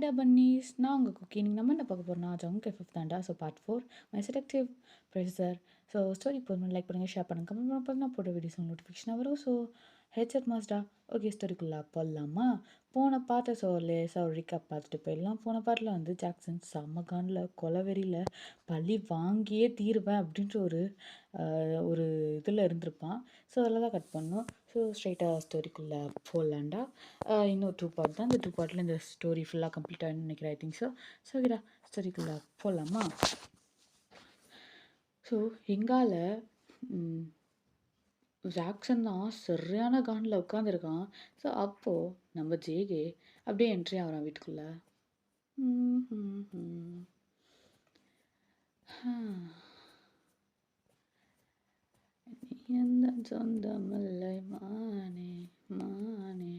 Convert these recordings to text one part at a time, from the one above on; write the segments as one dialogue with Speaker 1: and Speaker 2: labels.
Speaker 1: ஹாய்டா பன்னீஸ், நான் உங்கள் குக்கி. இன்னைக்கு நம்ம என்ன பார்க்க போகிறோம்னா ஜங்க் எஃப்எஃப் தாண்டா. So part 4 my seductive professor. So story போதும், லைக் பண்ணுங்கள், ஷேர் பண்ணுங்கள், கமெண்ட் பண்ண போது நான் போட்ட வீடியோஸ் நோட்டிஃபிகேஷனாக வரும். So headset மாஸ்டா. ஓகே, ஸ்டோரிக்குள்ளே போடலாமா? போன பாட்டை லேசாக ஒரு ரீக்காப் பார்த்துட்டு போயிடலாம். போன பாட்டில் வந்து ஜாக்சன் செம்மகானில் கொலவெறியில் பழி வாங்கியே தீருவேன் அப்படின்ற ஒரு இதில் இருந்திருப்பான். ஸோ அதில் தான் கட் பண்ணோம். ஸோ ஸ்ட்ரைட்டாக ஸ்டோரிக்குள்ளே போடலாண்டா. இன்னும் 2 பார்ட் தான். இந்த 2 பார்ட்டில் இந்த ஸ்டோரி ஃபுல்லாக கம்ப்ளீட் ஆகிடுன்னு நினைக்கிறேன். I think so. ஸோ ஓகேடா, ஸ்டோரிக்குள்ளே போகலாமா? ஸோ எங்கால ஜாக்சன் தான் சரியான கானில் உட்காந்துருக்கான். ஸோ அப்போது நம்ம ஜேகே அப்படியே என்ட்ரி ஆகிறான் வீட்டுக்குள்ளே. எந்த சொந்தமில்லை மானே மானே,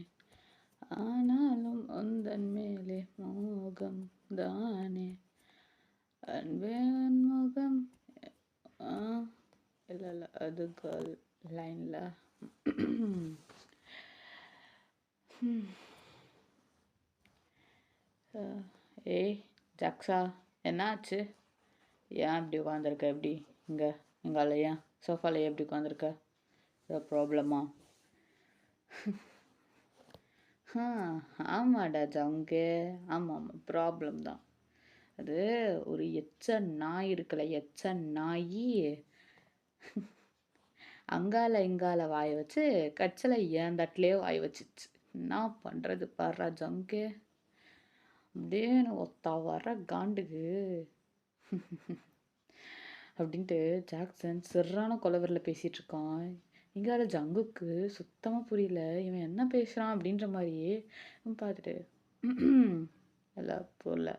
Speaker 1: ஆனாலும் உந்தன் மேலே மோகம் தானே, அன்பே முகம். இல்லை அது கேர்ள் லைனில். ஏய் ஜாக்ஸா, என்னாச்சு? ஏன் இப்படி உட்காந்துருக்க? எப்படி எங்கால ஏன் சோஃபாவில் எப்படி உட்காந்துருக்க? ஏதோ ப்ராப்ளமா? ஆமாடா ஜவுங்கே, ஆமாம் ப்ராப்ளம் தான். அது ஒரு எச்ச நாய் இருக்குல்ல, எச்ச நாய் அங்கால இங்கால வாய வச்சு கட்சியில் ஏன் தட்டிலே வாய் வச்சிச்சு. என்ன பண்ணுறது பாடுறா ஜவுங்கே. அப்படியே ஒத்தா வர காண்டுக்கு அப்படின்ட்டு ஜாக்சன் சிறான கொலவரில் பேசிகிட்டு இருக்கான். இங்கால ஜங்குக்கு சுத்தமாக புரியல, இவன் என்ன பேசுகிறான் அப்படின்ற மாதிரியே பார்த்துட்டு இல்லை புரியல,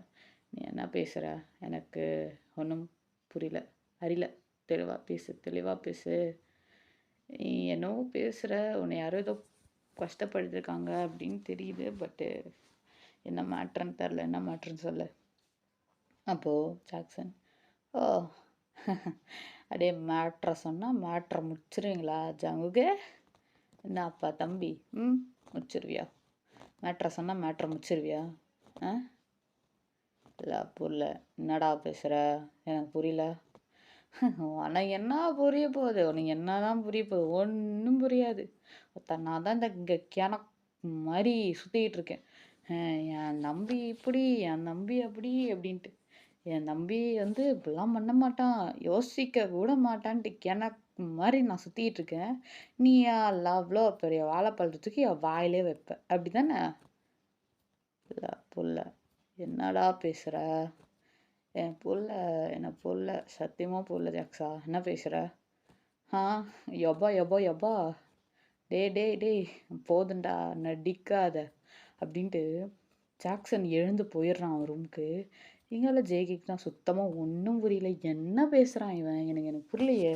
Speaker 1: நீ என்ன பேசுகிற, எனக்கு ஒன்றும் புரியல, அறியல, தெளிவாக பேசு. நீ என்னவோ பேசுகிற, உன்னை யாரோ ஏதோ கஷ்டப்படுத்திருக்காங்க அப்படின்னு தெரியுது, பட்டு என்ன மேட்ருன்னு தெரில, என்ன மேட்ருன்னு சொல்லு. அப்போது ஜாக்சன், ஓ அப்படியே மேட்ரை சொன்னால் மேட்ரை முடிச்சிருவீங்களா ஜங்குக்கு? என்ன அப்பா தம்பி, முடிச்சிருவியா? மேட்ரை சொன்னால் மேட்ரை முடிச்சிருவியா? இல்லை புரியல, என்னடா பேசுகிற, எனக்கு புரியல. ஆனால் என்ன புரிய போகுது, உனக்கு என்ன தான் புரிய போகுது? ஒன்றும் புரியாது. நான் தான் இங்கே கிணக் மாதிரி சுற்றிக்கிட்டு இருக்கேன். என் நம்பி இப்படி, என் நம்பி அப்படி அப்படின்ட்டு. என் நம்பி வந்து இப்படிலாம் பண்ண மாட்டான், யோசிக்க கூட மாட்டான்ட்டு கிணக்கு மாதிரி நான் சுற்றிக்கிட்டு இருக்கேன். நீ அவ்வளோ பெரிய வாழைப்பழத்துக்கு என் வாயிலே வைப்ப, அப்படி தானே? இல்லை புள்ள, என்னடா பேசுகிற? என் புள்ள சத்தியமாக புள்ள ஜாக்ஸா, என்ன பேசுகிற? யப்பா டே போதுண்டா, நடிக்காத அப்படின்ட்டு ஜாக்சன் எழுந்து போயிடுறான் அவன் ரூமுக்கு. இங்கால ஜேகிக்கு தான் சுத்தமாக ஒன்றும் புரியல, என்ன பேசுகிறான் இவன், எனக்கு புரியலையே,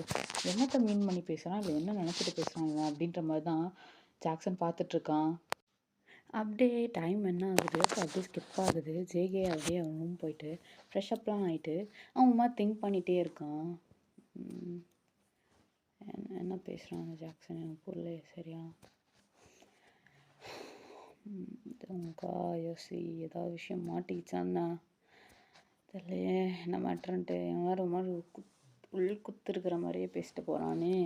Speaker 1: என்னத்தை மீன் பண்ணி பேசுகிறான், இல்லை என்ன நினச்சிட்டு பேசுகிறான் இவன் அப்படின்ற மாதிரி தான் ஜாக்சன் பார்த்துட்ருக்கான். அப்படியே டைம் என்ன ஆகுது, ஸோ அப்படியே ஸ்கிப் ஆகுது. ஜேகே அப்படியே அவன் ரூம் போயிட்டு ஃப்ரெஷ்அப்லாம் ஆகிட்டு அவன் மாதிரி திங்க் பண்ணிகிட்டே இருக்கான். என்ன பேசுகிறான் அந்த ஜாக்சன், எனக்கு புரியல சரியா. உங்கக்கா யோசி, ஏதாவது விஷயம் மாட்டிக்கிச்சான்னா தெரியலையே, என்ன மேட்ருன்ட்டு. என் வேறு ஒரு மாதிரி உள் குத்துருக்கிற மாதிரியே பேசிட்டு போகிறானே.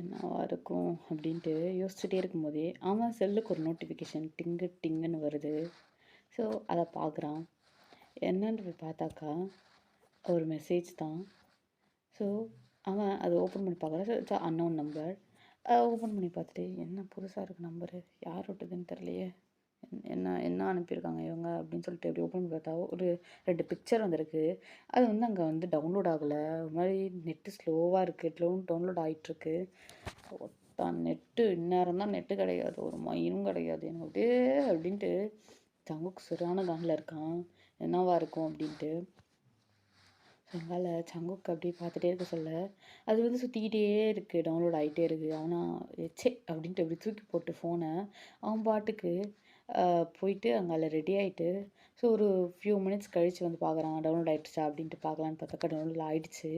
Speaker 1: என்னவா இருக்கும் அப்படின்ட்டு யோசிச்சுட்டே இருக்கும்போதே அவன் செல்லுக்கு ஒரு நோட்டிஃபிகேஷன் டிங்குன்னு வருது. ஸோ அதை பார்க்குறான். என்னன்னு போய் பார்த்தாக்கா ஒரு மெசேஜ் தான். ஸோ அவன் அதை ஓப்பன் பண்ணி பார்க்குறான். So unknown number. ஓப்பன் பண்ணி பார்த்துட்டு என்ன புதுசாக இருக்குது நம்பரு, யார் விட்டதுன்னு தெரியலையே, என்ன அனுப்பியிருக்காங்க இவங்க அப்படின்னு சொல்லிட்டு எப்படி ஓப்பன் பண்ணி பார்த்தா ஒரு 2 பிக்சர் வந்திருக்கு. அது வந்து அங்கே வந்து டவுன்லோட் ஆகலை, ஒரு மாதிரி நெட்டு ஸ்லோவாக இருக்குது, டவுன்லோட் ஆகிட்டுருக்கு. நெட்டு இந்நேரம் தான் நெட்டு கிடையாது, ஒரு மயிலும் கிடையாது எனக்கு அப்படியே அப்படின்ட்டு சங்குக்கு சரியான காண்டில் இருக்கான், என்னவா இருக்கும் அப்படின்ட்டு. எங்கால சங்குக்கு அப்படி பார்த்துட்டே இருக்க சொல்ல அது வந்து சுற்றிக்கிட்டே இருக்குது, டவுன்லோட் ஆகிட்டே இருக்குது. ஆனால் எச்சே அப்படின்ட்டு அப்படி தூக்கி போட்டு ஃபோனை அவன் பாட்டுக்கு போயிட்டு அங்கே ரெடி ஆகிட்டு. ஸோ ஒரு ஃபியூ மினிட்ஸ் கழித்து வந்து பார்க்குறான், டவுன்லோட் ஆகிடுச்சா அப்படின்ட்டு பார்க்கலான்னு பார்த்தாக்கா டவுன்லோட் ஆகிடுச்சு.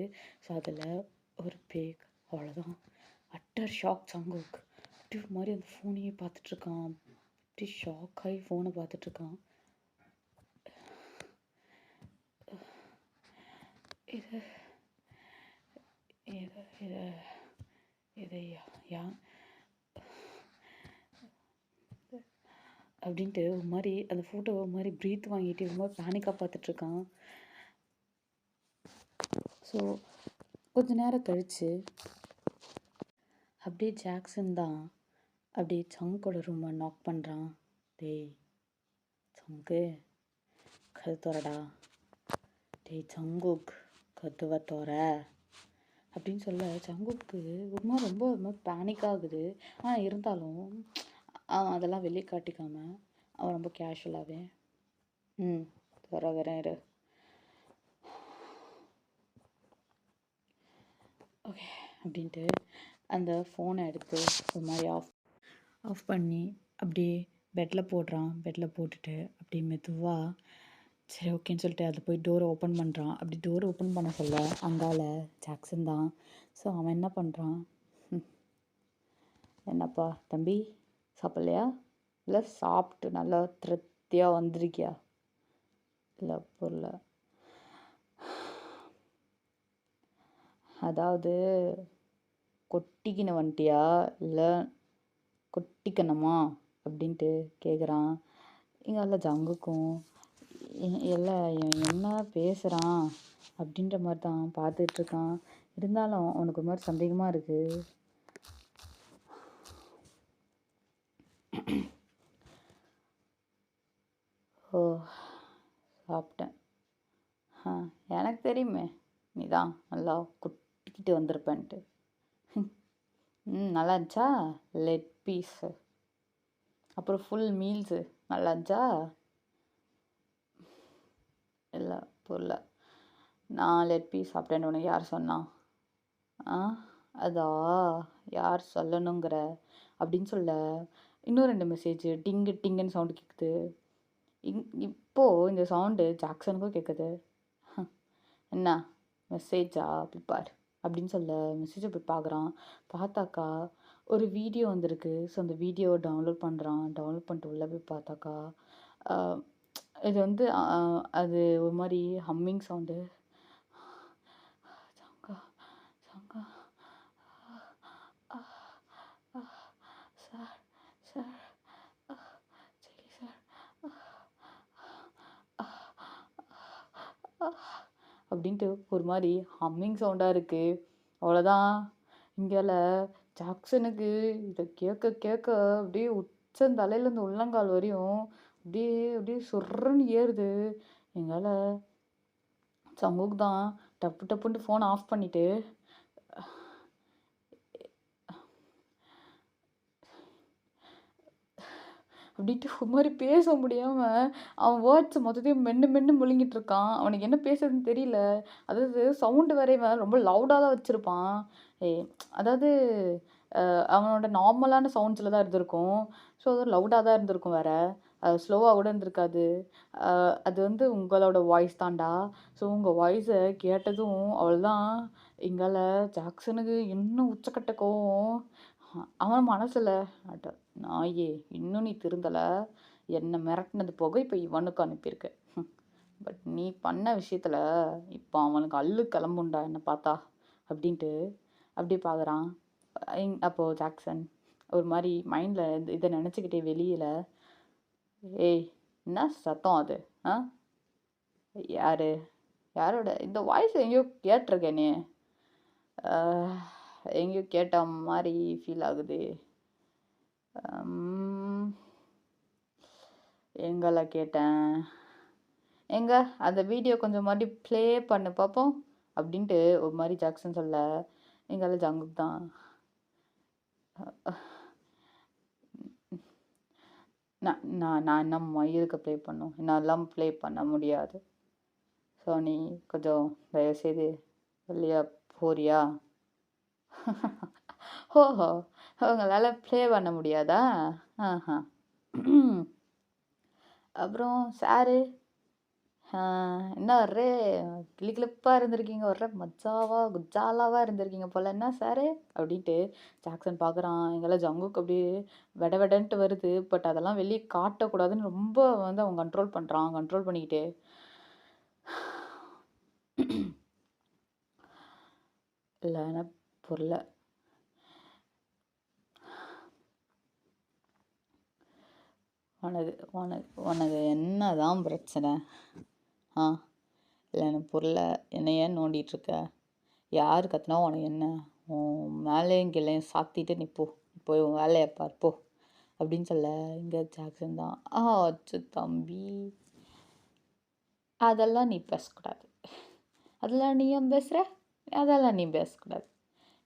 Speaker 1: ஸோ அதில் ஒரு பேக், அவ்வளோதான். அட்டர் ஷாக் சங்குக்கு. அப்படியே ஒரு மாதிரி அந்த ஃபோனையே பார்த்துட்ருக்கான். அப்படியே ஷாக் ஆகி ஃபோனை பார்த்துட்ருக்கான். இது இது இது இது யா அப்படின்ட்டு ஒரு மாதிரி அந்த ஃபோட்டோ ஒரு மாதிரி ப்ரீத் வாங்கிட்டு ஒரு மாதிரி பேனிக்காக பார்த்துட்ருக்கான். ஸோ கொஞ்ச நேரம் கழித்து அப்படியே ஜாக்சன் தான் அப்படியே சங்கோட ரூமை நாக் பண்ணுறான். டேய் சங்கு, கதவு தோறடா. டேய் சங்குக், கதவை தோற அப்படின்னு சொல்ல சங்குக்கு ரொம்ப ரொம்ப பேனிக் ஆகுது. ஆனால் இருந்தாலும் அவன் அதெல்லாம் வெளியே காட்டிக்காம அவன் ரொம்ப கேஷுவலாகவே வரேன் இரு, ஓகே அப்படின்ட்டு அந்த ஃபோனை எடுத்து ஒரு மாதிரி ஆஃப் பண்ணி அப்படியே பெட்டில் போடுறான். பெட்டில் போட்டுட்டு அப்படியே மெதுவாக சரி ஓகேன்னு சொல்லிட்டு அதில் போய் டோரை ஓப்பன் பண்ணுறான். அப்படி டோரை ஓப்பன் பண்ண சொல்ல அங்கால ஜாக்சன் தான். ஸோ அவன் என்ன பண்ணுறான், என்னப்பா தம்பி சாப்பிட்லையா, இல்லை சாப்பிட்டு நல்லா திருப்தியாக வந்திருக்கியா, இல்லை பொருள் அதாவது கொட்டிக்கின வந்துட்டியா இல்லை கொட்டிக்கணுமா அப்படின்ட்டு கேட்குறான். இங்கே ஜங்குக்கும் எல்லாம் என்ன பேசுகிறான் அப்படின்ற மாதிரி தான் பார்த்துட்ருக்கான். இருந்தாலும் அவனுக்கு ஒரு மாதிரி சந்தேகமாக இருக்குது. ஓ சாப்பிட்டேன், எனக்கு தெரியுமே நீ தான் நல்லா கொட்டிக்கிட்டு வந்திருப்பேன்ட்டு. நல்லா இருந்துச்சா லெட் பீஸு, அப்புறம் ஃபுல் மீல்ஸு நல்லா இருந்துச்சா, இல்லை புரியல, நான் லெட் பீஸ் சாப்பிட்டேன்னு உனக்கு யார் சொன்னான், அதா யார் சொல்லணுங்கிற அப்படின்னு சொல்ல இன்னும் 2 மெசேஜ் டிங்கு டிங்குன்னு சவுண்டு கேட்குது. இப்போது இந்த சவுண்டு ஜாக்சனுக்கும் கேட்குது. என்ன மெசேஜா அப்படி பார் அப்படின்னு சொல்ல மெசேஜை போய் பார்க்குறான். பார்த்தாக்கா ஒரு வீடியோ வந்திருக்கு. ஸோ அந்த வீடியோவை டவுன்லோட் பண்ணுறான். டவுன்லோட் பண்ணிட்டு உள்ளே போய் பார்த்தாக்கா இது வந்து அது ஒரு மாதிரி ஹம்மிங் சவுண்டு. சங்கா சங்கா சார் சார் சரி சார் அப்படின்ட்டு ஒரு மாதிரி ஹம்மிங் சவுண்டாக இருக்குது. அவ்வளோதான். இங்கேல ஜாக்சனுக்கு இதை கேட்க கேட்க அப்படியே உச்சந்தலையிலேருந்து உள்ளங்கால் வரையும் அப்படியே சொர்றன்னு ஏறுது. எங்கால சங்குக்கு தான் டப்பு டப்புன்ட்டு ஃபோனை ஆஃப் பண்ணிவிட்டு அப்படின்ட்டு ஒரு மாதிரி பேச முடியாமல் அவன் வேர்ட்ஸ் மொத்தத்தையும் மென்று முழுங்கிட்டு இருக்கான். அவனுக்கு என்ன பேசுறதுன்னு தெரியல. அதாவது சவுண்டு வரைவன் ரொம்ப லவுடாக தான் வச்சுருப்பான். அதாவது அவனோட நார்மலான சவுண்ட்ஸில் தான் இருந்திருக்கும். ஸோ அது லவுடாக தான் இருந்திருக்கும் வேறு. அது ஸ்லோவாக கூட இருந்திருக்காது. அது வந்து உங்களோட வாய்ஸ் தான்டா. ஸோ உங்கள் வாய்ஸை கேட்டதும் அவ்வளோதான். எங்கால ஜாக்சனுக்கு இன்னும் உச்சக்கட்ட கோவம். அவன் மனசில் அட நாயே இன்னும் நீ திருந்தலை, என்னை மிரட்டினது போக இப்போ இவனுக்கு அனுப்பியிருக்க, பட் நீ பண்ண விஷயத்தில் இப்போ அவனுக்கு அல்லு கிளம்புண்டா என்னை பார்த்தா அப்படின்ட்டு அப்படியே பார்க்குறான். அப்போது ஜாக்சன் ஒரு மாதிரி மைண்டில் இதை நினச்சிக்கிட்டே வெளியில், ஏய் என்ன சத்தம் அது, யாரோட இந்த வாய்ஸ் எங்கேயோ கேட்டிருக்கேனே, எங்கேயோ கேட்ட மாதிரி ஃபீல் ஆகுது, எங்களை கேட்டேன், எங்க அந்த வீடியோ கொஞ்சம் மாதிரி ப்ளே பண்ணு பார்ப்போம் அப்படின்ட்டு ஒரு மாதிரி ஜாக்சன் சொல்ல எங்கால ஜங்குக்கு தான் நான் என்ன மயிருக்கு ப்ளே பண்ணும், என்னாலாம் ப்ளே பண்ண முடியாது. ஸோ நீ கொஞ்சம் தயவுசெய்து வெளியே போறியா? ஓஹோ அவங்களால ப்ளே பண்ண முடியாதா? அப்புறம் சாரு என்ன ஒரே கிளிகிளிப்பாக இருந்திருக்கீங்க, ஒரே மஜாவா குஜாலாவாக இருந்திருக்கீங்க போல என்ன சார் அப்படின்ட்டு ஜாக்சன் பார்க்குறான். எங்கெல்லாம் ஜங்குக்கு அப்படியே வெட வெடன்ட்டு வருது. பட் அதெல்லாம் வெளியே காட்டக்கூடாதுன்னு ரொம்ப வந்து அவன் கண்ட்ரோல் பண்ணுறான். கண்ட்ரோல் பண்ணிக்கிட்டு இல்லைன்னா பொருளை உனக்கு உனக்கு உனக்கு என்ன தான் பிரச்சனை? ஆ இல்லை எனக்கு புரியல. என்னை ஏன் நோண்டிகிட்ருக்க? யார் கத்துனா உனக்கு என்ன? உன் மேலேயும் கீழேயும் சாத்திட்டு நீ போ, போய் உன் வேலையை பார் போ அப்படின்னு சொல்ல இங்கே ஜாக்சன் தான் அச்சு தம்பி, அதெல்லாம் நீ பேசக்கூடாது, அதெல்லாம் நீ ஏன் பேசுகிற? அதெல்லாம் நீ பேசக்கூடாது.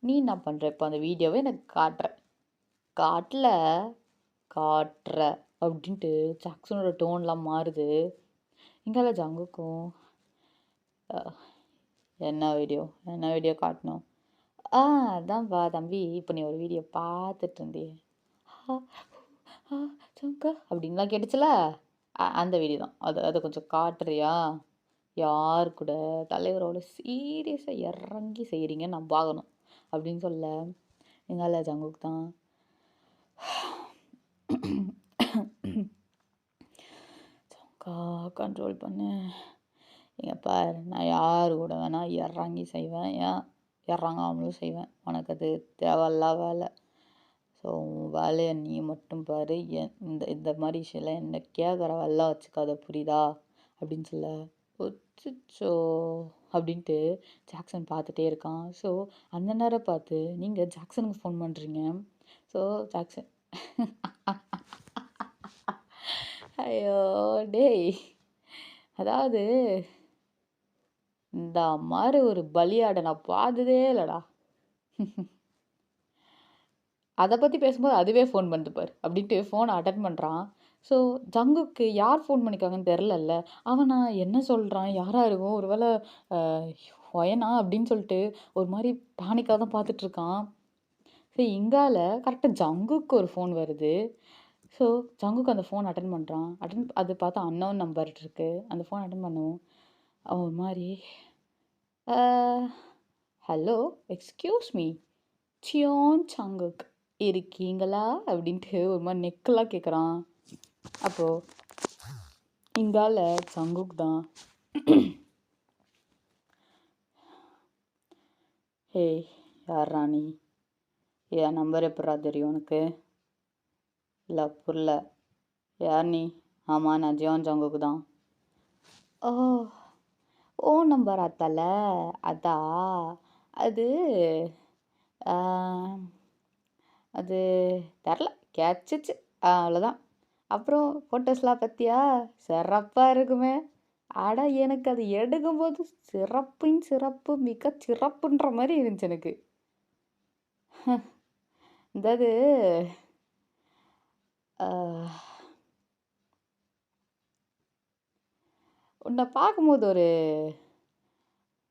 Speaker 1: நீ என்ன பண்ணுற? இப்போ அந்த வீடியோவை எனக்கு காட்டல காட்டுற அப்படின்ட்டு ஜாக்சனோட டோன்லாம் மாறுது. இங்கால ஜங்குக்கும் என்ன வீடியோ காட்டணும்? அதான்ப்பா தம்பி, இப்போ நீ ஒரு வீடியோ பார்த்துட்டு இருந்தியே ஜங்கா அப்படின்லாம் கேட்டுச்சுல, அந்த வீடியோ தான். அதை கொஞ்சம் காட்டுறியா? யார் கூட தலைவரோட சீரியஸாக இறங்கி செய்கிறீங்கன்னு நான் பார்க்கணும் அப்படின்னு சொல்ல எங்கால ஜங்குக்கு தான் ஜங்கா கண்ட்ரோல் பண்ணு. எங்க பார், நான் யார் கூட வேணால் இறங்கி செய்வேன், ஏன் இறங்காமலும் செய்வேன். உனக்கு அது தேவையில்லா வேலை. ஸோ உன் வேலையை நீ மட்டும் பாரு. இந்த மாதிரி விஷயம்லாம் என்ன கேட்குற வேலை வச்சுக்காத, புரியுதா அப்படின்னு சொல்ல ஒச்சிச்சோ அப்படின்ட்டு ஜாக்சன் பார்த்துட்டே இருக்கான். ஸோ அந்த நேரம் பார்த்து நீங்கள் ஜாக்சனுக்கு ஃபோன் பண்ணுறீங்க. ஸோ ஜாக்சன் ஐயோ டேய், அதாவது இந்த மாதிரி ஒரு பலியாடை நான் பார்த்ததே இல்லைடா. அதை பற்றி பேசும்போது அதுவே ஃபோன் பண்ணுதுப்பார் அப்படின்ட்டு ஃபோனை அட்டன் பண்ணுறான். ஸோ ஜங்குக்கு யார் ஃபோன் பண்ணிக்காங்கன்னு தெரிலல்ல. அவன் நான் என்ன சொல்கிறான், யாராக இருக்கும், ஒரு வேளை ஒயனா அப்படின்னு சொல்லிட்டு ஒரு மாதிரி பேனிக்காக தான் பார்த்துட்ருக்கான். சரி, இங்கால கரெக்டாக ஜங்குக்கு ஒரு ஃபோன் வருது. ஸோ ஜங்குக்கு அந்த ஃபோன் அட்டன் பண்ணுறான். அது பார்த்தா அன்னோன் நம்பர் இருக்கு. அந்த ஃபோன் அட்டன் பண்ணுவோம். அவன் ஒரு மாதிரி hello excuse me Zion Jungkook இருக்கீங்களா அப்படின்ட்டு ஒரு மாதிரி நெக்கெல்லாம் கேட்குறான். அப்போது இங்கால ஜங்குக் தான் ஹே யார் ராணி, என் நம்பர் எப்படா தெரியும் உனக்கு? இல்லை புரியல, யார் நீ? ஆமாம், நான் ஜியோன் ஜங்குக்கு தான். ஓ ஓ நம்பர் ஆத்தால, அதா அது அது தெரில, கிடச்சிச்சு அவ்வளோதான். அப்புறம் ஃபோட்டோஸ்லாம் பார்த்தியா? சிறப்பாக இருக்குமே. அட எனக்கு அது எடுக்கும்போது சிறப்பின் சிறப்பு மிக சிறப்புன்ற மாதிரி இருந்துச்சு எனக்கு. அதாவது உன்னை பார்க்கும்போது ஒரு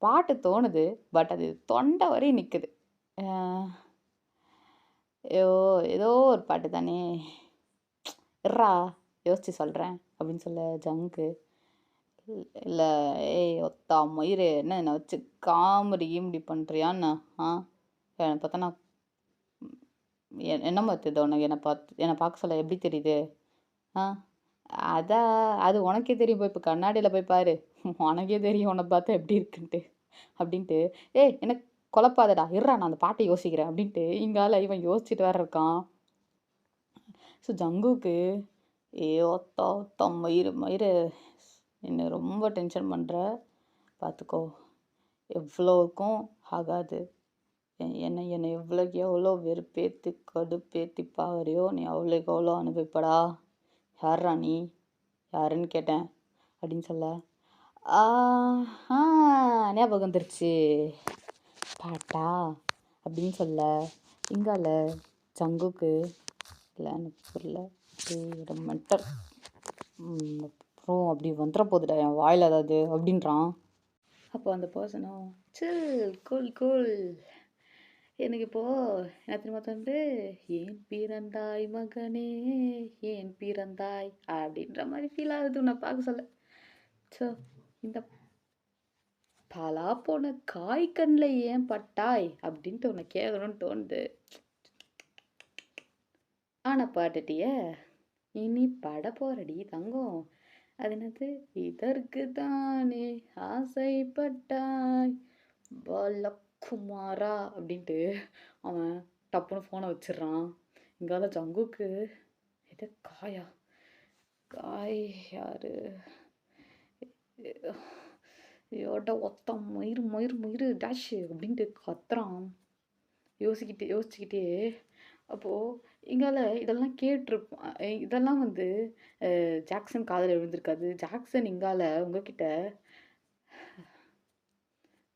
Speaker 1: பாட்டு தோணுது, பட் அது தொண்டை வரையும் நிற்குது. ஏதோ ஒரு பாட்டு தானே, இர்றா யோசிச்சு சொல்கிறேன் அப்படின்னு சொல்ல ஜங்கு. இல்லை ஏய் ஒத்தா மயிறு, என்னை வச்சு காமெடி கீமெடி பண்ணுறியான்னு? என்னை பார்த்தா நான் என்ன பார்த்துது உனக்கு? என்னை பார்க்க சொல்ல எப்படி தெரியுது? அது உனக்கே தெரியும், போய் இப்போ கண்ணாடியில் போய் பாரு, உனக்கே தெரியும் உன்னை பார்த்தா எப்படி இருக்குன்ட்டு அப்படின்ட்டு. எனக்கு குழப்பாதடா, இருறா நான் அந்த பாட்டை யோசிக்கிறேன் அப்படின்ட்டு இங்கால இவன் யோசிச்சுட்டு வேற இருக்கான். ஸோ ஜங்குக்கு ஒத்தா ஒத்தா மயிறு என்னை ரொம்ப டென்ஷன் பண்ணுற, பார்த்துக்கோ, எவ்வளோக்கும் ஆகாது. என்னை எவ்வளோக்கு எவ்வளோ வெறுப்பேற்றி கடுப்பேற்றி பாவறியோ நீ அவ்வளோக்கு எவ்வளோ அனுபவிப்படா. யார்ரா நீ? யாருன்னு கேட்டேன் அப்படின்னு சொல்ல ஞாபகம் வந்துருச்சு பாட்டா அப்படின்னு சொல்ல இங்கால ஜங்குக்கு இல்லை எனக்கு புரியல மென்டல் அப்புறம் அப்படி வந்துட போகுதுடா என் வாயில் ஏதாவது அப்படின்றான். அப்போ அந்த பர்சனும் சில் கூல் கூல், எனக்கு இப்போது என்ன திரும்ப தந்து ஏன் பிறந்தாய் மகனே ஏன் பிறந்தாய் அப்படின்ற மாதிரி ஃபீல் ஆகுது உன்னை பார்க்க சொல்ல. ஸோ இந்த பாலா போன காய் கண்ணில் ஏன் பட்டாய் அப்படின்ட்டு உன்னை கேட்கணும்னு தோணுது. ஆனா பாட்டுட்டிய இனி பட போறடி தங்கம். அது என்னது? இதற்கு தானே ஆசைப்பட்டாய் பாலகுமாரா அப்படின்ட்டு அவன் டப்புன்னு ஃபோனை வச்சிடுறான். இங்கால ஜங்குக்கு எது காயா? காய் யாரு? யோட ஒத்தம் மயிறு மயிறு மயிறு டேஷு அப்படின்ட்டு கத்துறான். யோசிச்சுக்கிட்டே அப்போது இங்கால இதெல்லாம் கேட்டிருப்பான். இதெல்லாம் வந்து ஜாக்சன் காதில் விழுந்திருக்காது. ஜாக்சன் இங்கால உங்ககிட்ட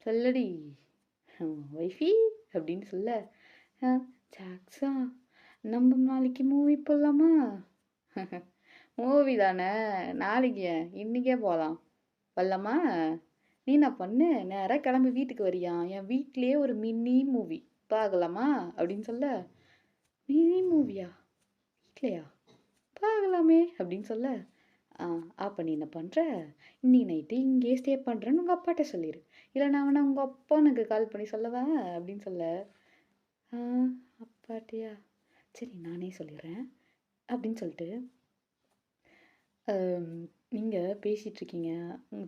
Speaker 1: சொல்லடி வைஃபி அப்படின்னு சொல்ல, ஜாக்ஸா நம்ம நாளைக்கு மூவி போகலாமா? மூவி தானே, நாளைக்கு ஏன் இன்னைக்கே போகலாம். வரலாமா? நீ என்ன பண்ணு, நேராக கிளம்பி வீட்டுக்கு வரியா? என் வீட்டிலேயே ஒரு மினி மூவி பார்க்கலாமா அப்படின்னு சொல்ல, மினி மூவியா வீட்லையா பார்க்கலாமே அப்படின்னு சொல்ல, அப்போ நீ என்ன பண்ணுற, இன்னைக்கு நைட்டு இங்கே ஸ்டே பண்ணுறேன்னு உங்கள் அப்பாட்ட சொல்லிடு. இல்லை நான் வேணா உங்கள் அப்பா எனக்கு கால் பண்ணி சொல்லவா அப்படின்னு சொல்ல, அப்பாட்டியா சரி நானே சொல்லிடுறேன் அப்படின்னு சொல்லிட்டு நீங்கள் பேசிகிட்ருக்கீங்க.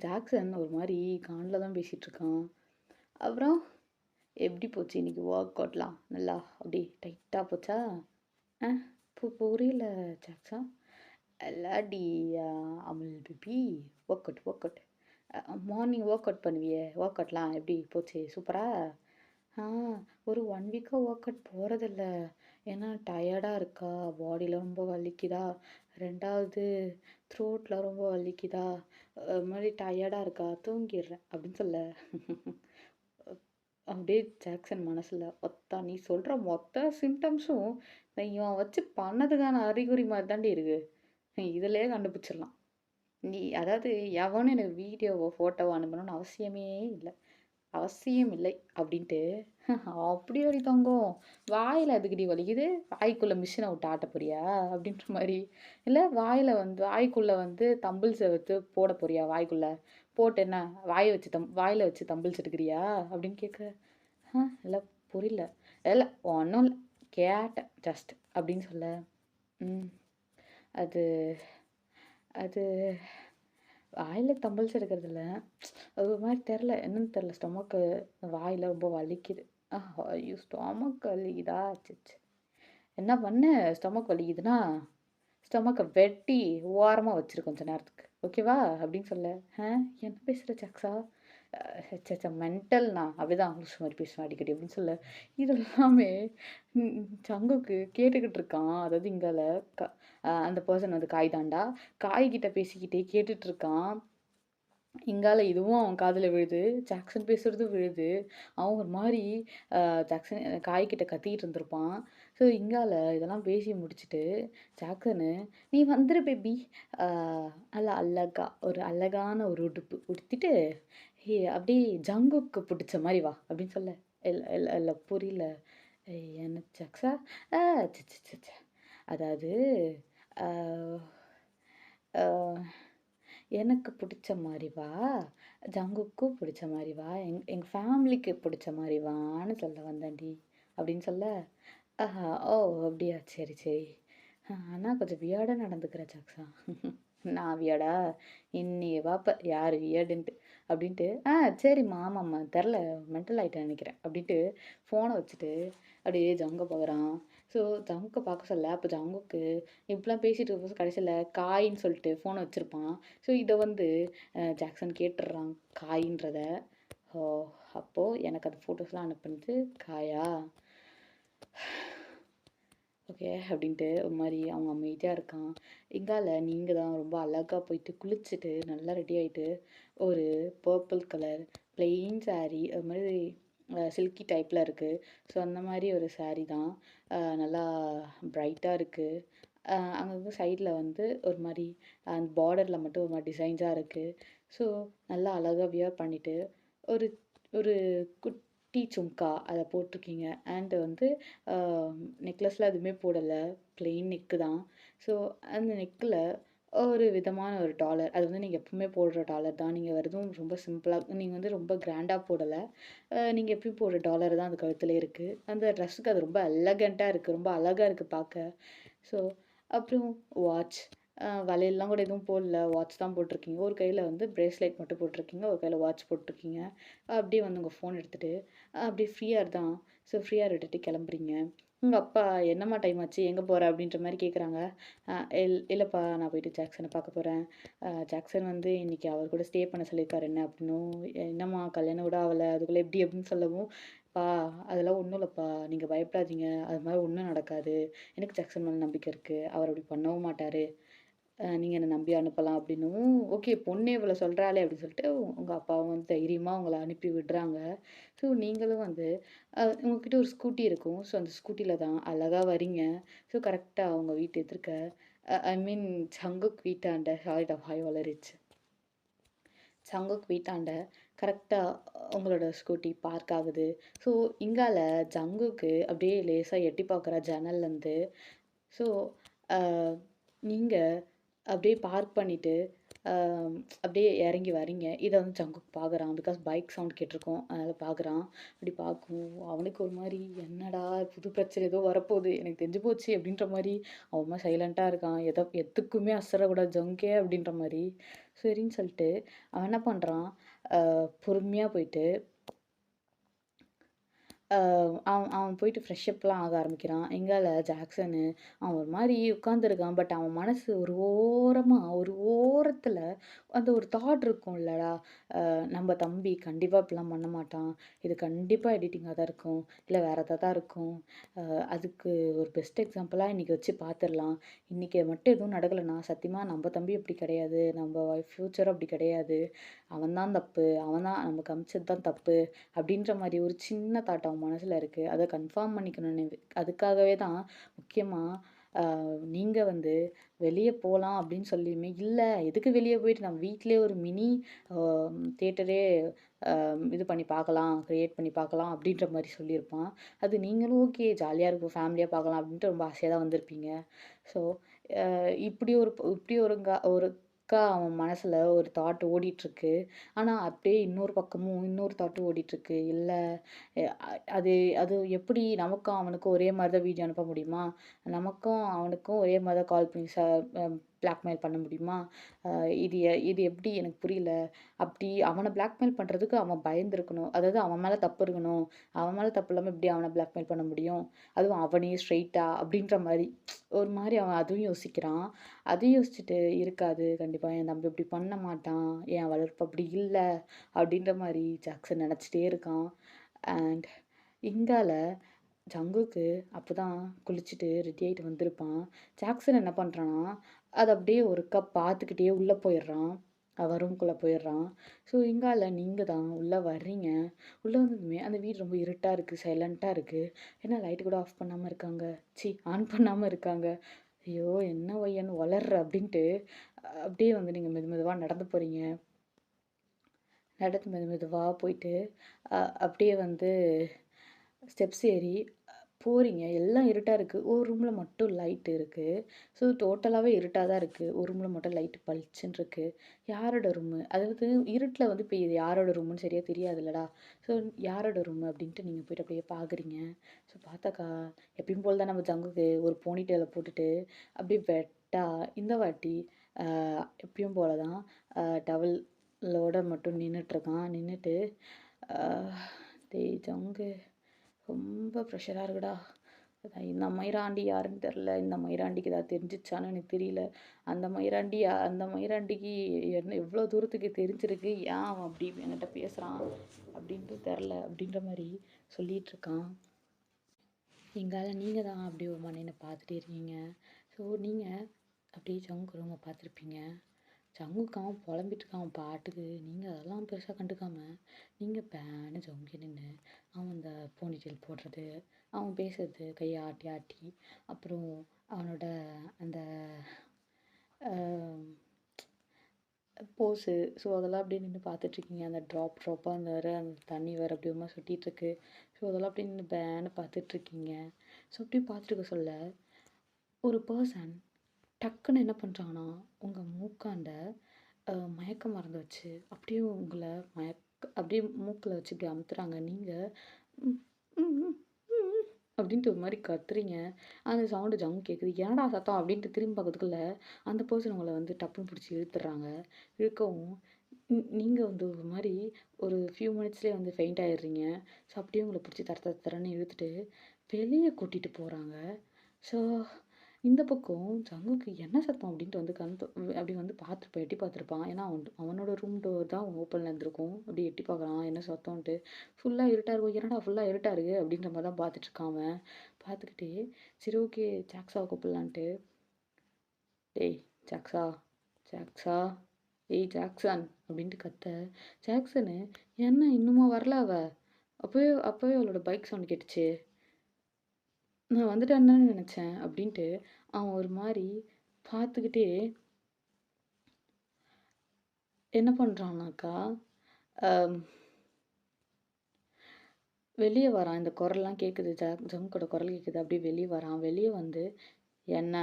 Speaker 1: ஜாக்சன் ஒரு மாதிரி காண்டில் தான் பேசிகிட்ருக்கான். அப்புறம் எப்படி போச்சு இன்றைக்கி ஒர்க் அவுட்லாம்? நல்லா அப்படி டைட்டாக போச்சா? புரியல ஜாக்சன். எல்லாடி Amul baby work out morning work out பண்ணுவியே, ஒர்க் அவுட்லாம் எப்படி போச்சு? சூப்பராக? ஒரு 1 வீக்காக ஒர்க் அவுட் போகிறதில்ல. ஏன்னா டயர்டாக இருக்கா, பாடியில் ரொம்ப வலிக்குதா, ரெண்டாவது த்ரோட்டில் ரொம்ப வலிக்குதா, அது மாதிரி டயர்டாக இருக்கா, தூங்கிடுறேன் அப்படின்னு சொல்ல, அப்படியே ஜாக்சன் மனசில் நீ சொல்கிற மொத்த சிம்டம்ஸும் இவன் வச்சு பண்ணதுக்கான அறிகுறி மாதிரி தாண்டி இருக்குது. இதிலே கண்டுபிடிச்சிடலாம். நீ அதாவது எவனும் எனக்கு வீடியோவோ ஃபோட்டோவோ அனுப்பணும்னு அவசியம் இல்லை அப்படின்ட்டு அப்படி வரி தங்கம். வாயில் அதுக்கடி வலிக்குது, வாய்க்குள்ளே மிஷினை விட்டு ஆட்ட போறியா அப்படின்ற மாதிரி. இல்லை வாய்க்குள்ளே வந்து தம்பிள்ஸை வச்சு போட போறியா, வாய்க்குள்ளே போட்டு என்ன வாயில் வச்சு தம்பிள்ஸ் எடுக்கிறியா அப்படின்னு கேட்க, இல்லை புரியல. இல்லை ஒன்றும் இல்லை கேட்டேன் ஜஸ்ட் அப்படின்னு சொல்ல, அது அது வாயில் தம்பிள்ஸ் எடுக்கிறதில்ல, அது ஒரு மாதிரி தெரில, என்னன்னு தெரில, ஸ்டொமக்கு வாயில் ரொம்ப வலிக்குது. ஐயோ ஸ்டொமக் வலிக்குதா? சரி என்ன பண்ணு, ஸ்டொமக் வலிக்குதுன்னா ஸ்டொமக்கை வெட்டி ஓரமாக வச்சிரு கொஞ்ச நேரத்துக்கு, ஓகேவா அப்படின்னு சொல்ல, என்ன பேசுகிற ஜாக்ஸா? சச்சா மென்டல்ண்ணா, அப்படிதான் லூஸ் மாதிரி பேசுவேன் அடிக்கடி அப்படின்னு சொல்ல, இதெல்லாமே சங்குக்கு கேட்டுக்கிட்டு இருக்கான். அதாவது இங்கால அந்த பர்சன் வந்து காய் தாண்டா, காய்கிட்ட பேசிக்கிட்டே கேட்டுட்டு இருக்கான். இங்கால இதுவும் அவன் காதில் விழுது, ஜாக்சன் பேசுறது விழுது. அவன் ஒரு மாதிரி ஜாக்சன் காய்கிட்ட கத்திக்கிட்டு இருந்திருப்பான். ஸோ இங்கால இதெல்லாம் பேசி முடிச்சுட்டு ஜாக்சனு, நீ வந்துரு பேபி, நல்லா ஒரு அழகான ஒரு உடுப்பு உடுத்திட்டு அப்படியே ஜங்குக்கு பிடிச்ச மாதிரி வா அப்படின்னு சொல்ல, இல்லை புரியல என்ன ஜாக்ஸா? அதாவது எனக்கு பிடிச்ச மாதிரி வா, ஜங்குக்கும் பிடிச்ச மாதிரி வா, எங்கள் ஃபேமிலிக்கு பிடிச்ச மாதிரி வான்னு சொல்ல வந்தேன்டி அப்படின்னு சொல்ல, ஓ அப்படியா சரி சரி, ஆனால் கொஞ்சம் வியர்டாக நடந்துக்கிற ஜாக்ஸா. நான் வியர்டா? இன்னைக்கு பாப்ப யார் வியர்டுன்ட்டு அப்படின்ட்டு, சரிம்மா ஆமாம்மா தெரில, மென்டல் ஆகிட்டேன் நினைக்கிறேன் அப்படின்ட்டு ஃபோனை வச்சுட்டு அப்படியே ஜங்கை பார்க்குறான். ஸோ ஜங்கை பார்க்க சொல்ல, அப்போ ஜங்குக்கு இப்படிலாம் பேசிகிட்டு இருக்கும்போது கடைசியில் காயின்னு சொல்லிட்டு ஃபோனை வச்சுருப்பான். ஸோ இதை வந்து ஜாக்சன் கேட்டுடுறான் காயின்றத. அப்போது எனக்கு அந்த ஃபோட்டோஸ்லாம் அனுப்புனது காயா? ஓகே அப்படின்ட்டு ஒரு மாதிரி அவங்க அமைதியாக இருக்கான். இங்கால நீங்கள் தான் ரொம்ப அழகாக போயிட்டு குளிச்சுட்டு நல்லா ரெடி ஆகிட்டு ஒரு பர்பிள் கலர் பிளெயின் சாரீ, அது மாதிரி சில்கி டைப்பில் இருக்குது. ஸோ அந்த மாதிரி ஒரு சாரீ தான், நல்லா ப்ரைட்டாக இருக்குது. அங்கங்கே சைடில் வந்து ஒரு மாதிரி அந்த பார்டரில் மட்டும் ஒரு மாதிரி டிசைன்ஸாக இருக்குது. ஸோ நல்லா அழகாக வியர் பண்ணிவிட்டு ஒரு ஒரு குட்டி சும்கா அதை போட்டிருக்கீங்க. அண்டு வந்து நெக்லஸ்லாம் எதுவுமே போடலை, பிளெயின் நெக்கு தான். ஸோ அந்த நெக்கில் ஒரு விதமான ஒரு டாலர். அது வந்து நீங்க எப்பவுமே போடுற டாலர் தான். நீங்க எதுவும் ரொம்ப சிம்பிளா நீங்க வந்து ரொம்ப கிராண்டா போடல. நீங்க எப்பயும் போடுற டாலர் தான் அந்த கழுத்துல இருக்கு. அந்த ட்ரெஸ்ஸுக்கு அது ரொம்ப எலகன்ட்டா இருக்கு. ரொம்ப அழகா இருக்கு பாக்க. ஸோ, அப்புறம் வாட்ச். வளையல்லாம் கூட எதுவும் போடல. வாட்ச் தான் போட்டிருக்கீங்க. ஒரு கையில வந்து பிரேஸ்லெட் மட்டும் போட்டிருக்கீங்க. ஒரு கையில வாட்ச் போட்டிருக்கீங்க. அப்படியே வந்து உங்க ஃபோன் எடுத்துட்டு, அப்படியே ஃப்ரீயா தான். ஸோ, ஃப்ரீயா விட்டுட்டு கிளம்புறீங்க. உங்க அப்பா, "என்னம்மா டைம் ஆச்சு? எங்க போற?" அப்படின்ற மாரி கேட்குறாங்க. அ இல்லப்பா, நான் போயிட்டு ஜாக்சன பார்க்க போறேன். ஜாக்சன் வந்து இன்னைக்கு அவர் கூட ஸ்டே பண்ண சொல்லியிருக்காரு என்ன அப்படின்னும், "என்னம்மா கல்யாணம் கூட ஆவல. அதுக்குள்ள எப்படி?" அப்படின்னு சொல்லவும், "அப்பா, அதெல்லாம் ஒண்ணும் இல்லப்பா. நீங்க பயப்படாதீங்க. அது மாரி ஒண்ணும் நடக்காது. எனக்கு ஜாக்சன் மேல நம்பிக்கை இருக்கு. அவர் அப்படி பண்ணவும் மாட்டாரு. நீங்க என்ன நம்பி அனுப்பலாம்." அப்படின்னவும், "ஓகே, பொண்ணே இவ்வளோ சொல்றாளே!" அப்படின்னு சொல்லிட்டு உங்க அப்பாவும் வந்து தைரியமா உங்கள அனுப்பி விடுறாங்க. ஸோ, நீங்களும் வந்து உங்ககிட்ட ஒரு ஸ்கூட்டி இருக்கும். ஸோ, அந்த ஸ்கூட்டில தான் அழகா வரீங்க. ஸோ, கரெக்ட்டா உங்க வீட்டு எதிர்க்க ஐ மீன் சங்குக் வீட்டாண்ட சாரிடா வாய் வளரிச்சு. சங்குக் வீட்டாண்ட கரெக்ட்டா உங்களோட ஸ்கூட்டி பார்க் ஆகுது. ஸோ, இங்கால ஜங்குக்கு அப்படியே லேசா எட்டி பார்க்குறா ஜன்னல்லருந்து. ஸோ, அ நீங்க அப்படியே பார்க் பண்ணிட்டு, அ அப்படியே இறங்கி வரீங்க. இத வந்து ஜங்குக் பார்க்குறான். பிகாஸ் பைக் சவுண்ட் கேட்டுருக்கும். அதனால பார்க்குறான். அப்படி பார்க்கவும், அவனுக்கு ஒரு மாரி, "என்னடா புது பிரச்சனை ஏதோ வரப்போகுது. எனக்கு தெரிஞ்சு போச்சு." அப்படின்ற மாரி அவன் ஒரு மாரி சைலன்ட்டா இருக்கான். எதுக்குமே அசரக்கூடாது ஜங்கே அப்படின்ற மாரி. சரின்னு சொல்லிட்டு அவன் என்ன பண்றான், பொறுமையா போயிட்டு அவன் அவன் போயிட்டு ஃப்ரெஷ்அப்லாம் ஆக ஆரம்பிக்கிறான். எங்கால ஜாக்சனு, அவன் ஒரு மாரி உட்காந்துருக்கான். பட் அவன் மனசு ஒரு ஓரமா, ஒரு ஓரத்துல அந்த ஒரு தாட் இருக்கும்லடா, நம்ம தம்பி கண்டிப்பா இப்படிலாம் பண்ண மாட்டான். இது கண்டிப்பா எடிட்டிங்கா தான் இருக்கும். இல்ல வேற எதா தான் இருக்கும். அ அதுக்கு ஒரு பெஸ்ட் எக்ஸாம்பிளா இன்னைக்கு வச்சு பார்த்துரலாம். இன்னைக்கு மட்டும் எதுவும் நடக்கலன்னா, சத்தியமா நம்ம தம்பி அப்படி கிடையாது. நம்ம ஃப்யூச்சரும் அப்படி கிடையாது. அவன் தான் தப்பு. அவன் தான் நமக்கு அமிச்சது தான் தப்பு. அப்படின்ற மாரி ஒரு சின்ன தாட் அவன் மனசுல இருக்கு. அத கன்ஃபார்ம் பண்ணிக்கணும்னு அதுக்காகவே தான் முக்கியமா நீங்க வந்து வெளிய போலாம் அப்படின்னு சொல்லியுமே, "இல்ல எதுக்கு வெளிய போயிட்டு நம்ம வீட்லயே ஒரு மினி அ தியேட்டரே இது பண்ணி பார்க்கலாம், கிரியேட் பண்ணி பார்க்கலாம்." அப்படின்ற மாரி சொல்லியிருப்பான். அது நீங்களும் ஓகே, ஜாலியா இருக்கும், ஃபேமிலியா பார்க்கலாம் அப்படின்ட்டு ரொம்ப ஆசையா தான் வந்திருப்பீங்க. ஸோ, இப்படி ஒருக்கா அவன் மனசுல ஒரு தாட் ஓடிட்டுருக்கு. ஆனா, அப்படியே இன்னொரு பக்கமும் இன்னொரு தாட்டும் ஓடிட்டுருக்கு. இல்ல எ அ அது அது எப்படி நமக்கும் அவனுக்கும் ஒரே மாரி தான் வீடியோ அனுப்ப முடியுமா? நமக்கும் அவனுக்கும் ஒரே மாரி தான் கால் பண்ணி பிளாக்மெயில் பண்ண முடியுமா? அ இது எப்படி எனக்கு புரியல. அப்படி அவன பிளாக்மெயில் பண்றதுக்கு அவன் பயந்துருக்கணும். அதாவது அவன் மேல தப்பு இருக்கணும். அவன் மேல தப்பு இல்லாம எப்படி அவன பிளாக்மெயில் பண்ண முடியும்? அதுவும் அவனையே ஸ்ட்ரெய்ட்டா அப்படின்ற மாரி. ஒரு மாரி அவன் அதுவும் யோசிக்கிறான். அதையும் யோசிச்சுட்டு இருக்காது. கண்டிப்பா என் தம்பி இப்படி பண்ண மாட்டான். என் வளர்ப்பு அப்படி இல்ல. அப்படின்ற மாரி ஜாக்சன் நெனச்சுட்டே இருக்கான். அண்ட் இங்கால ஜங்குக்கு அப்பதான் குளிச்சுட்டு ரெடி ஆயிட்டு வந்திருப்பான். ஜாக்சன் என்ன பண்றான்னா, அத அப்படியே ஒருக்கா பார்த்துக்கிட்டே உள்ள போயிடுறான். ரூம்குள்ள போயிடுறான். ஸோ இங்கால நீங்க தான் உள்ள வர்றீங்க. உள்ள வந்ததுமே அந்த வீடு ரொம்ப இருட்டா இருக்கு. சைலன்ட்டா இருக்கு. என்ன லைட் கூட ஆஃப் பண்ணாம இருக்காங்க. ஆன் பண்ணாம இருக்காங்க. ஐயோ! என்ன ஒய்யன்னு ஒளர்ற அப்டின்ட்டு, அப்படியே வந்து நீங்க மெதுவா நடந்து போறீங்க. நடந்து மெதுவா போயிட்டு, அப்படியே வந்து ஸ்டெப்ஸ் ஏறி போறீங்க. எல்லாம் இருட்டா இருக்கு. ஒரு ரூம்ல மட்டும் லைட் இருக்கு. ஸோ டோட்டலாவே இருட்டா தான் இருக்கு. ஒரு ரூம்ல மட்டும் லைட் பளிச்சுன்னு இருக்கு. யாரோட ரூமு? அதாவது இருட்டுல வந்து இப்ப இது யாரோட ரூமுன்னு சரியா தெரியாதுல்லடா. ஸோ யாரோட ரூமு அப்டின்ட்டு நீங்க போயிட்டு அப்படியே பார்க்குறீங்க. ஸோ பார்த்தாக்கா, எப்பயும் போல தான் நம்ம ஜங்குக்கு ஒரு போனிடெயில போட்டுட்டு, அப்படியே வெட்டா இந்த வாட்டி அ எப்பயும் போல தான் டவலோட மட்டும் நின்னுட்டுருக்கான். நின்னுட்டு, அ "டேய் ஜங்கு, ரொம்ப ப்ரெஷரா இருக்குடா. அதான் இந்த மயிராண்டி யாருன்னு தெரில. இந்த மயிராண்டிக்கு ஏதாவது தெரிஞ்சிச்சான்னு எனக்கு தெரியல. அந்த மயிராண்டிக்கு என்ன எவ்வளோ தூரத்துக்கு தெரிஞ்சிருக்கு. ஏன் அவன் அப்படி என்கிட்ட பேசுறான் அப்படின்ட்டு தெரில." அப்படின்ற மாரி சொல்லிட்டு இருக்கான். எங்கால நீங்க தான் அப்படியே ஒரு நின்னு பார்த்துட்டே இருக்கீங்க. ஸோ நீங்க அப்படியே ஜங்கு ரூம பார்த்துருப்பீங்க. ஜங்குக்கு அவன் புலம்பிட்டு இருக்கான் அவன் பாட்டுக்கு. நீங்க அதெல்லாம் பெருசா கண்டுக்காம, நீங்க பேன்னு ஜங்கு நின்னு, அவன் அந்த போனிடெயில் போடுறது, அவன் பேசுறது, கைய ஆட்டி ஆட்டி, அப்புறம் அவனோட அந்த அ போஸு. ஸோ அதெல்லாம் அப்படியே நின்னு பார்த்துட்ருக்கீங்க. அந்த ட்ராப்பா அந்த தண்ணி வேற அப்படியே ஒரு மாரி சொட்டிட்டுருக்கு. ஸோ அதெல்லாம் அப்படியே நின்னு பேன்னு பார்த்துட்ருக்கீங்க. ஸோ அப்படியே பார்த்துட்டு இருக்க சொல்ல, ஒரு பெர்சன் டக்குன்னு என்ன பண்ணுறாங்கன்னா, உங்க மூக்காண்ட மயக்க மருந்து வச்சு, அப்படியே உங்கள அப்படியே மூக்குல வச்சு இப்படி அமுத்துறாங்க. நீங்க ம், ம், ம், ம் அப்படின்ட்டு ஒரு மாரி கத்துறீங்க. அந்த சவுண்டு ஜம்முன்னு கேட்குது. "என்னடா சத்தம்?" அப்படின்ட்டு திரும்பி பார்க்கறதுக்குள்ள, அந்த பெர்சன் உங்கள வந்து டப்புன்னு புடிச்சு இழுத்துடுறாங்க. இழுக்கவும், நீங்க வந்து ஒரு மாரி ஒரு ஃபியூ மினிட்ஸ்லயே வந்து ஃபெயிண்ட் ஆயிடுறீங்க. ஸோ, அப்படியே உங்கள புடிச்சு தர தர தரன்னு இழுத்துட்டு வெளிய கூட்டிட்டு போறாங்க. ஸோ, இந்த பக்கம் ஜங்குக்கு என்ன சத்தம் அப்படின்ட்டு வந்து அப்படி வந்து பார்த்துருப்பான், எட்டி பார்த்துருப்பான். ஏன்னா, அவனோட ரூம் டோர் தான் ஓப்பன்ல இருந்திருக்கும். அப்படி எட்டி பார்க்குறான், என்ன சத்தம்ன்ட்டு. ஃபுல்லா இருட்டா இருக்கும். "என்னடா ஃபுல்லா இருட்டா இருக்கு?" அப்படின்ற மாரி தான் பார்த்துட்டு இருக்கான் அவன். பார்த்துக்கிட்டே, சரி ஓகே ஜாக்ஸாவ கூப்பிடலான்ட்டு, "டேய் ஜாக்ஸா, ஜாக்ஸா, ஏய் ஜாக்சன்" அப்படின்ட்டு கத்த, ஜாக்சனு, "என்ன இன்னுமா வரல அவ? அப்பவே அப்பவே அவளோட பைக் சவுண்ட் கேட்டுச்சே. நான் வந்துட்டான்னு தானே நெனச்சேன்" அப்படின்ட்டு அவன் ஒரு மாரி பார்த்துக்கிட்டே என்ன பண்றான்னாக்கா, அம் வெளிய வரான். இந்த குரல்லாம் கேட்குது. ஜங்குக்கோட குரல் கேட்குது. அப்படியே வெளிய வரான். வெளிய வந்து, "என்ன?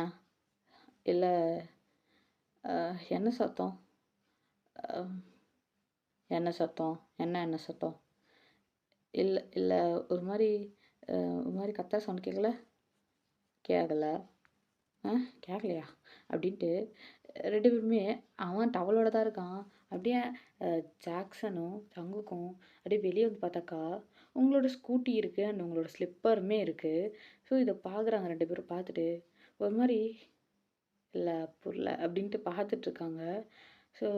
Speaker 1: இல்ல என்ன சத்தம்? அ என்ன சத்தம்? என்ன சத்தம்? இல்ல இல்ல ஒரு மாரி ஒரு மாரி கத்துற சவுண்ட் கேட்கல? கேட்கல. ஆ கேட்கலையா?" அப்படின்ட்டு 2 பேருமே அவன் டவலோட தான் இருக்கான். அப்படியே அ ஜாக்சனும், ஜங்குக்கும் அப்படியே வெளிய வந்து பார்த்தாக்கா, உங்களோட ஸ்கூட்டி இருக்கு. அண்ட் உங்களோட ஸ்லிப்பருமே இருக்கு. ஸோ இத பார்க்குறாங்க 2 பேரும் பார்த்துட்டு, ஒரு மாரி "இல்ல புரியல" அப்படின்ட்டு பார்த்துட்ருக்காங்க. ஸோ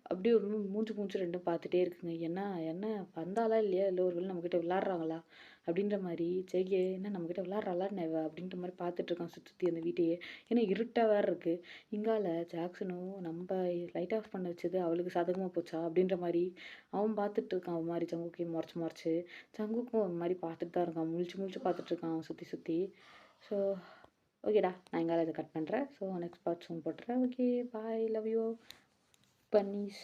Speaker 1: அப்படியே ஒரு மூஞ்சி மூஞ்சி 2ம் பார்த்துட்டே இருக்குங்க. என்ன என்ன வந்தாளா இல்லையா? இல்ல ஒரு வேள நம்மகிட்ட விளையாடுறாங்களா? அப்படின்ற மாரி, சரி என்ன நம்மகிட்ட விளையாடுறாளா என்ன இவ? அப்படின்ற மாரி பார்த்துட்ருக்கான் சுத்தி சுத்தி அந்த வீட்டையே. ஏன்னா இருட்டா வேற இருக்கு. இங்கால ஜாக்சனும் நம்ப லைட் ஆஃப் பண்ண வச்சது அவளுக்கு சாதகமா போச்சா? அப்படின்ற மாரி அவன் பார்த்துட்ருக்கான் ஒரு மாரி ஜங்குக்கையும் மொறச்சு மொறச்சு. ஜங்குக்கும் ஒரு மாரி பார்த்துட்டு தான் இருக்கான். முழிச்சு முழிச்சு பார்த்துட்ருக்கான் அவன் சுத்தி சுத்தி. ஸோ ஓகேடா. நான் இங்கால இத கட் பண்றேன். ஸோ நெக்ஸ்ட் பார்ட் சூன் போட்டுறேன். Okay bye. Love you பன்னீஸ்.